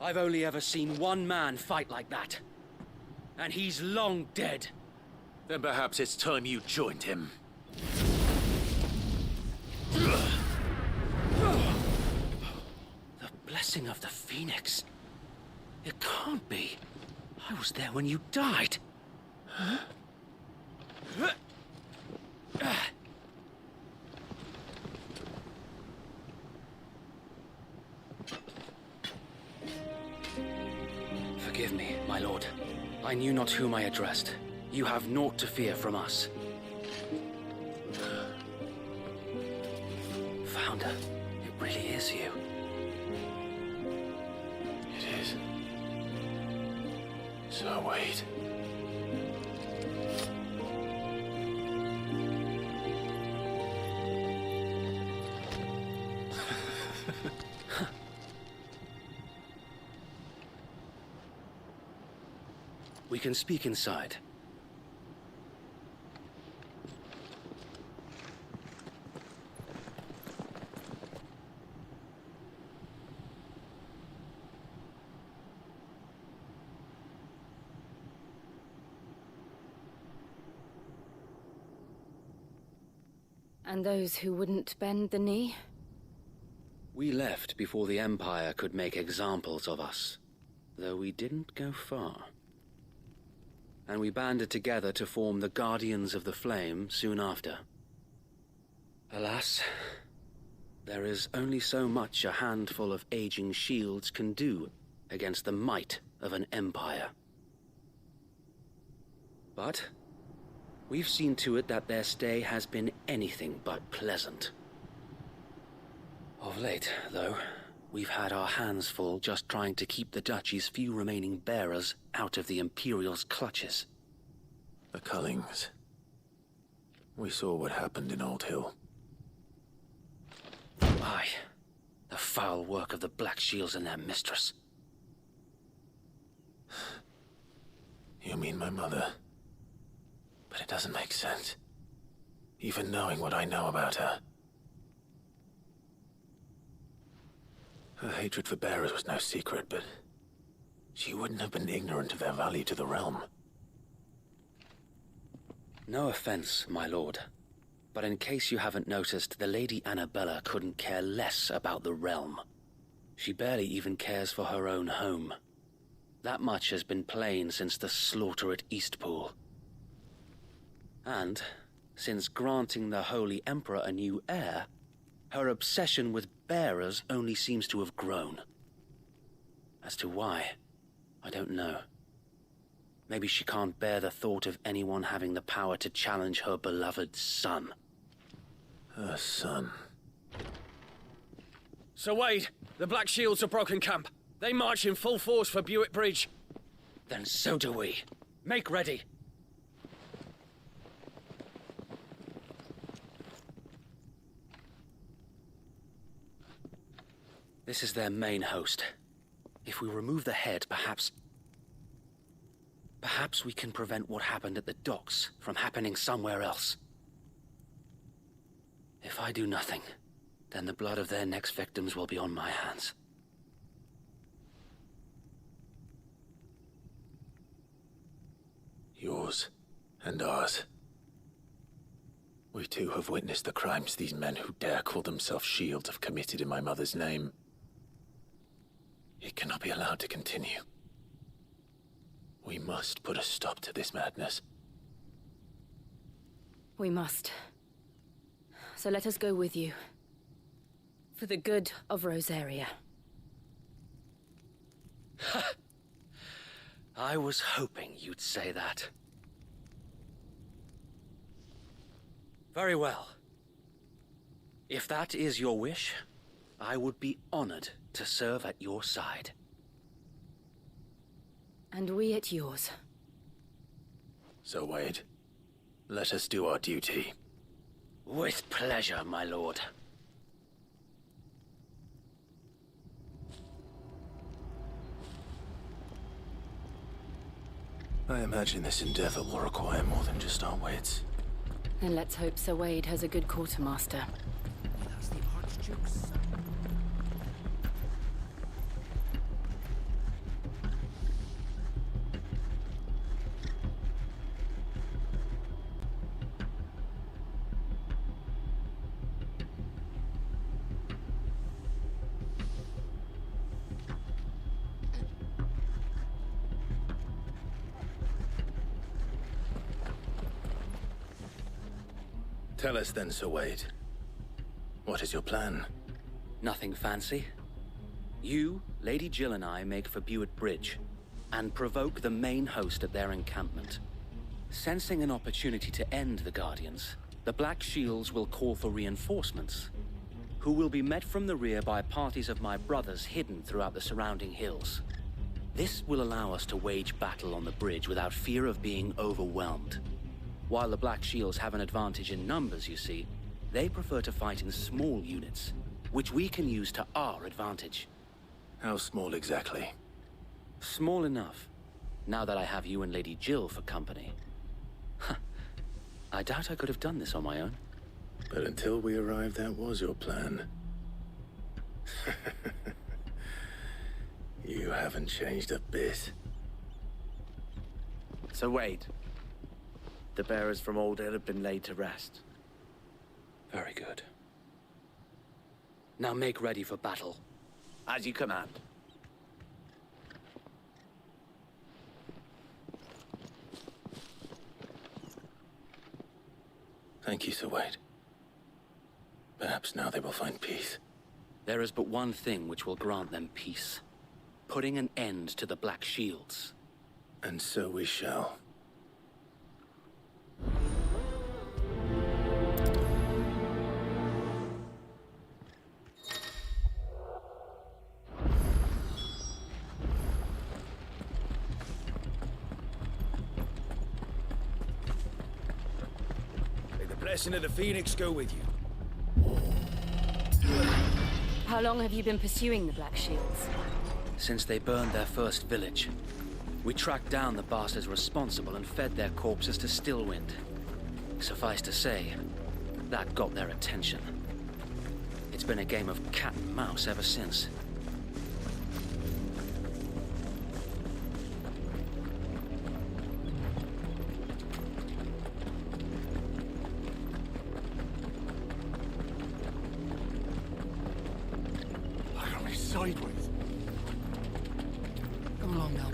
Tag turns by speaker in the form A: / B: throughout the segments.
A: I've only ever seen one man fight like that. And he's long dead.
B: Then perhaps it's time you joined him.
A: The blessing of the Phoenix. It can't be. I was there when you died. Huh? Forgive me, my lord. I knew not whom I addressed. You have naught to fear from us. Founder, it really is you.
B: It is. So wait.
A: We can speak inside.
C: And those who wouldn't bend the knee?
A: We left before the Empire could make examples of us, though we didn't go far. And we banded together to form the Guardians of the Flame soon after. Alas, there is only so much a handful of aging shields can do against the might of an empire. But we've seen to it that their stay has been anything but pleasant. Of late, though, we've had our hands full just trying to keep the Duchy's few remaining bearers out of the Imperial's clutches.
B: The Cullings. We saw what happened in Old Hill.
A: Aye. The foul work of the Black Shields and their mistress.
B: You mean my mother? But it doesn't make sense. Even knowing what I know about her. Her hatred for bearers was no secret, but she wouldn't have been ignorant of their value to the realm.
A: No offense, my lord, but in case you haven't noticed, the Lady Annabella couldn't care less about the realm. She barely even cares for her own home. That much has been plain since the slaughter at Eastpool. And, since granting the Holy Emperor a new heir, her obsession with bearers only seems to have grown. As to why, I don't know. Maybe she can't bear the thought of anyone having the power to challenge her beloved son.
B: Her son.
D: Sir Wade, the Black Shields have broken camp. They march in full force for Buick Bridge.
A: Then so do we. Make ready. This is their main host. If we remove the head, perhaps we can prevent what happened at the docks from happening somewhere else. If I do nothing, then the blood of their next victims will be on my hands.
B: Yours and ours. We too have witnessed the crimes these men who dare call themselves Shields have committed in my mother's name. It cannot be allowed to continue. We must put a stop to this madness.
C: We must. So let us go with you. For the good of Rosaria.
A: I was hoping you'd say that. Very well. If that is your wish, I would be honored to serve at your side.
C: And we at yours.
B: So, Wade, let us do our duty.
A: With pleasure, my lord.
B: I imagine this endeavor will require more than just our wits.
C: And let's hope Sir Wade has a good quartermaster.
E: That's the Archduke's son.
B: Tell us then, Sir Wade. What is your plan?
A: Nothing fancy. You, Lady Jill and I make for Buett Bridge and provoke the main host at their encampment. Sensing an opportunity to end the Guardians, the Black Shields will call for reinforcements, who will be met from the rear by parties of my brothers hidden throughout the surrounding hills. This will allow us to wage battle on the bridge without fear of being overwhelmed. While the Black Shields have an advantage in numbers, you see, they prefer to fight in small units, which we can use to our advantage.
B: How small exactly?
A: Small enough, now that I have you and Lady Jill for company. I doubt I could have done this on my own.
B: But until we arrived, that was your plan. You haven't changed a bit.
E: So Wade, the bearers from Old Hill have been laid to rest.
A: Very good. Now make ready for battle.
E: As you command.
B: Thank you, Sir Wade. Perhaps now they will find peace.
A: There is but one thing which will grant them peace. Putting an end to the Black Shields.
B: And so we shall.
D: May the blessing of the Phoenix go with you.
C: How long have you been pursuing the Black Shields?
A: Since they burned their first village, we tracked down the bastards responsible and fed their corpses to Stillwind. Suffice to say, that got their attention. It's been a game of cat and mouse ever since.
F: I got me sideways. Come along now.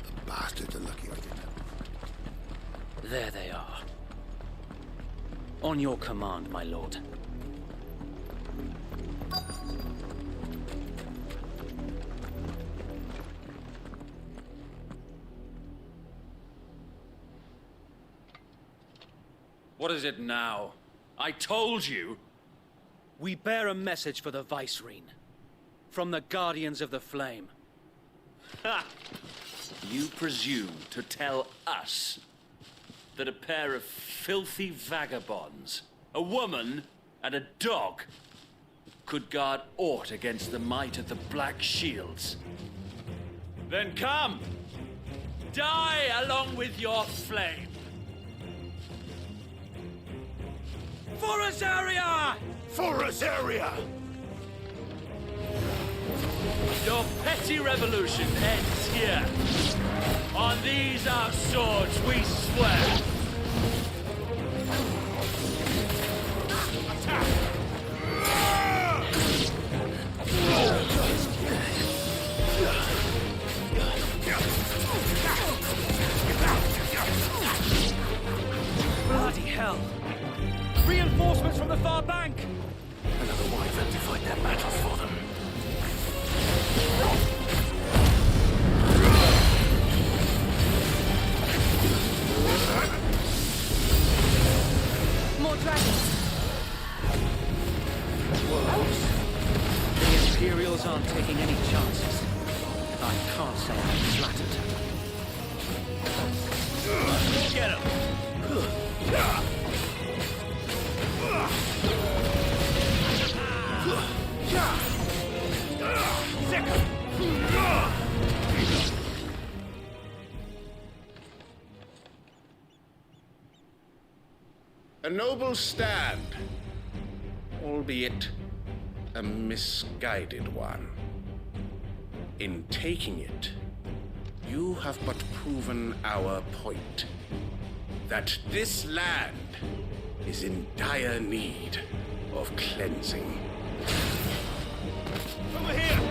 F: The bastards are lucky I didn't.
A: There they are. On your command, my lord.
D: What is it now? I told you!
A: We bear a message for the Vicereine. From the Guardians of the Flame.
G: Ha! You presume to tell us that a pair of filthy vagabonds, a woman and a dog, could guard aught against the might of the Black Shields? Then come! Die along with your flame! For Azaria!
F: For Azaria!
G: Your petty revolution ends here. On these our swords we swear.
A: Bloody hell! Reinforcements from the far bank!
B: Another wyvern to fight their battles for them.
C: More dragons!
A: The Imperials aren't taking any chances. I can't say I'm flattered.
G: Get him!
H: A noble stand, albeit a misguided one. In taking it, you have but proven our point, that this land is in dire need of cleansing.
G: Over here!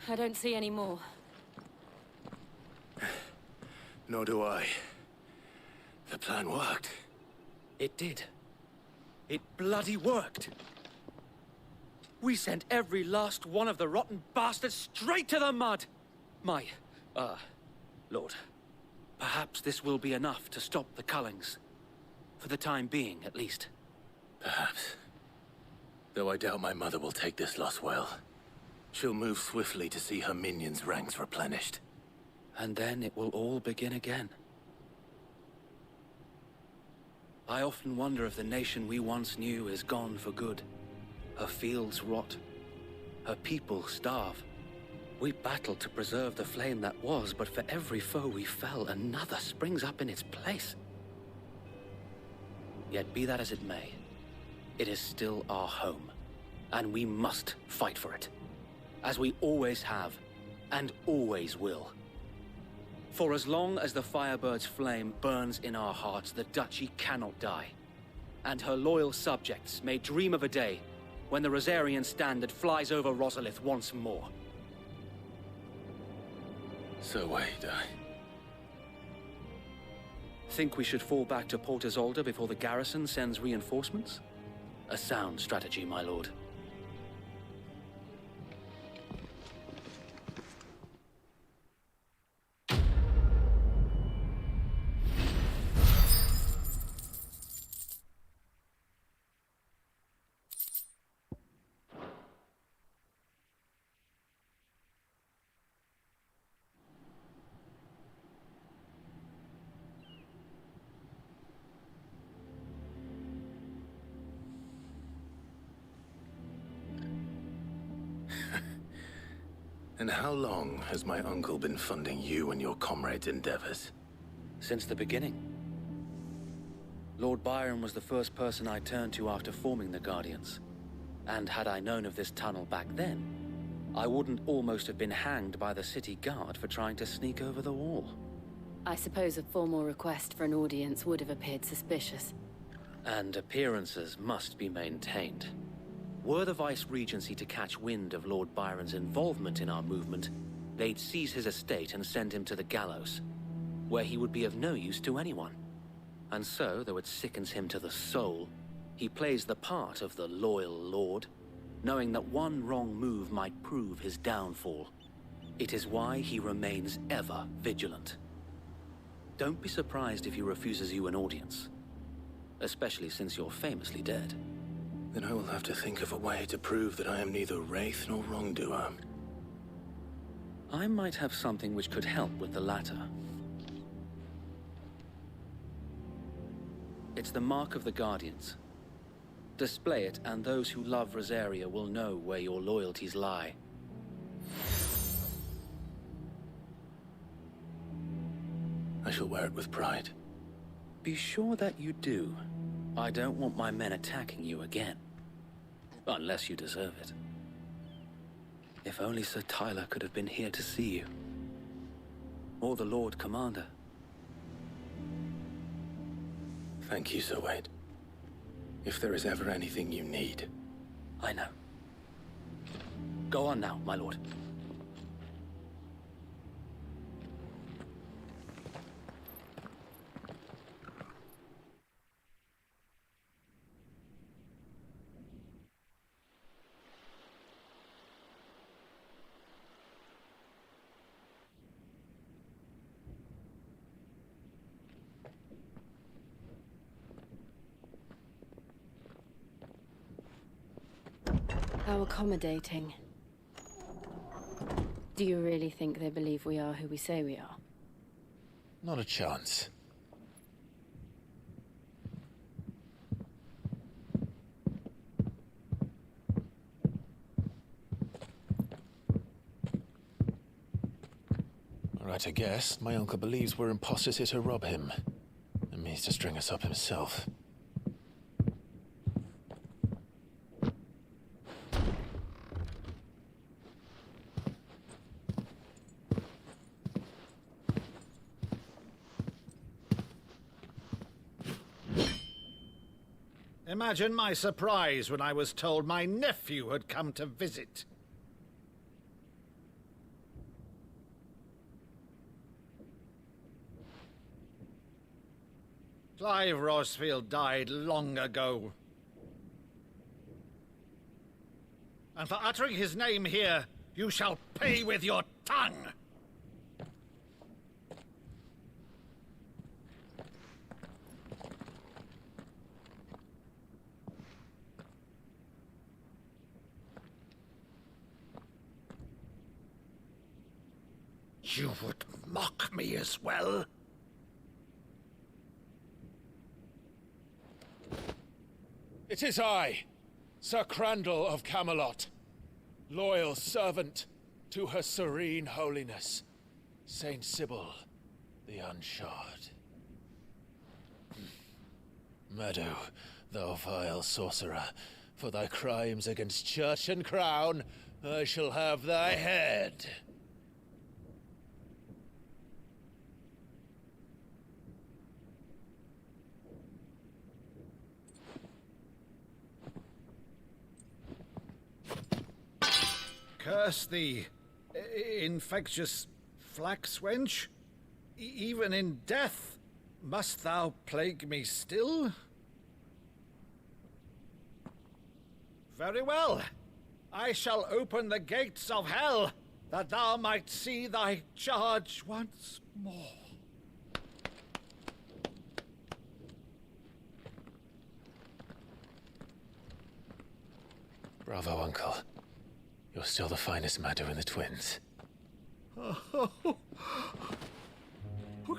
C: I don't see any more.
B: Nor do I. The plan worked.
D: It did. It bloody worked. We sent every last one of the rotten bastards straight to the mud! My, Lord, perhaps this will be enough to stop the Cullings. For the time being, at least.
B: Perhaps. Though I doubt my mother will take this loss well. She'll move swiftly to see her minions' ranks replenished.
A: And then it will all begin again. I often wonder if the nation we once knew is gone for good. Her fields rot. Her people starve. We battled to preserve the flame that was, but for every foe we fell, another springs up in its place. Yet be that as it may, it is still our home, and we must fight for it, as we always have, and always will. For as long as the Firebird's flame burns in our hearts, the Duchy cannot die, and her loyal subjects may dream of a day when the Rosarian standard flies over Rosalith once more.
B: So wait,
A: Think we should fall back to Port Isolde before the garrison sends reinforcements? A sound strategy, my lord.
B: And how long has my uncle been funding you and your comrades' endeavors?
A: Since the beginning. Lord Byron was the first person I turned to after forming the Guardians. And had I known of this tunnel back then, I wouldn't almost have been hanged by the city guard for trying to sneak over the wall.
C: I suppose a formal request for an audience would have appeared suspicious.
A: And appearances must be maintained. Were the Vice-Regency to catch wind of Lord Byron's involvement in our movement, they'd seize his estate and send him to the gallows, where he would be of no use to anyone. And so, though it sickens him to the soul, he plays the part of the loyal lord, knowing that one wrong move might prove his downfall. It is why he remains ever vigilant. Don't be surprised if he refuses you an audience, especially since you're famously dead.
B: Then I will have to think of a way to prove that I am neither wraith nor wrongdoer.
A: I might have something which could help with the latter. It's the mark of the Guardians. Display it, and those who love Rosaria will know where your loyalties lie.
B: I shall wear it with pride.
A: Be sure that you do. I don't want my men attacking you again. Unless you deserve it. If only Sir Tyler could have been here to see you. Or the Lord Commander.
B: Thank you, Sir Wade. If there is ever anything you need.
A: I know. Go on now, my lord.
C: How accommodating. Do you really think they believe we are who we say we are?
B: Not a chance. All right, I guess. My uncle believes we're imposters here to rob him. And means to string us up himself.
I: Imagine my surprise when I was told my nephew had come to visit. Clive Rosfield died long ago. And for uttering his name here, you shall pay with your tongue! You would mock me as well?
B: It is I, Sir Crandall of Camelot, loyal servant to Her Serene Holiness, Saint Sybil the Unshod. Meadow, thou vile sorcerer, for thy crimes against church and crown, I shall have thy head.
I: Curse thee, infectious flax wench. Even in death, must thou plague me still? Very well. I shall open the gates of hell, that thou might see thy charge once more.
B: Bravo, Uncle. You're still the finest Meadow in the twins.
I: Oh,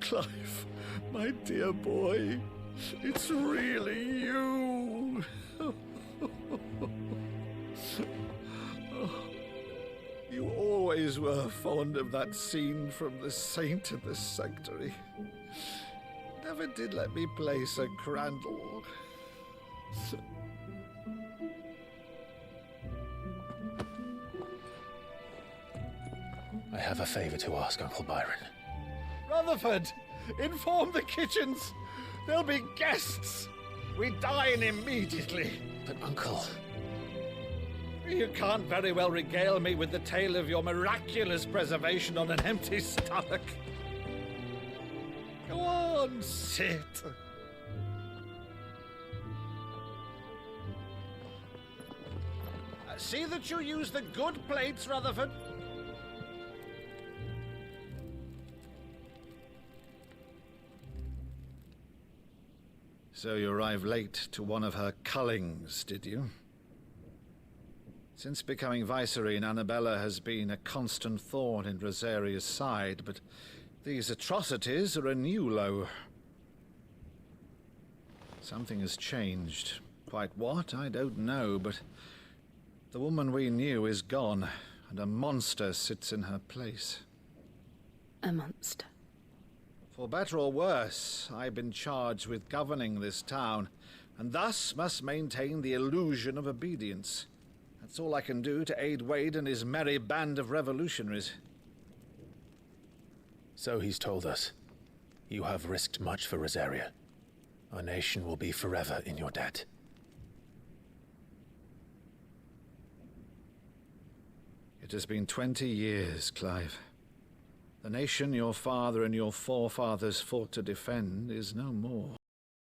I: Clive, my dear boy, it's really you. You always were fond of that scene from The Saint and the Sanctuary. Never did let me play Sir Crandall.
B: I have a favor to ask, Uncle Byron.
I: Rutherford, inform the kitchens. There'll be guests. We dine immediately.
B: But, Uncle...
I: You can't very well regale me with the tale of your miraculous preservation on an empty stomach. Go on, sit. See that you use the good plates, Rutherford. So you arrived late to one of her cullings, did you? Since becoming Viceroy, Annabella has been a constant thorn in Rosaria's side, but these atrocities are a new low. Something has changed. Quite what, I don't know, but the woman we knew is gone, and a monster sits in her place.
C: A monster.
I: For better or worse, I've been charged with governing this town, and thus must maintain the illusion of obedience. That's all I can do to aid Wade and his merry band of revolutionaries.
B: So he's told us. You have risked much for Rosaria. Our nation will be forever in your debt.
I: It has been 20 years, Clive. The nation your father and your forefathers fought to defend is no more.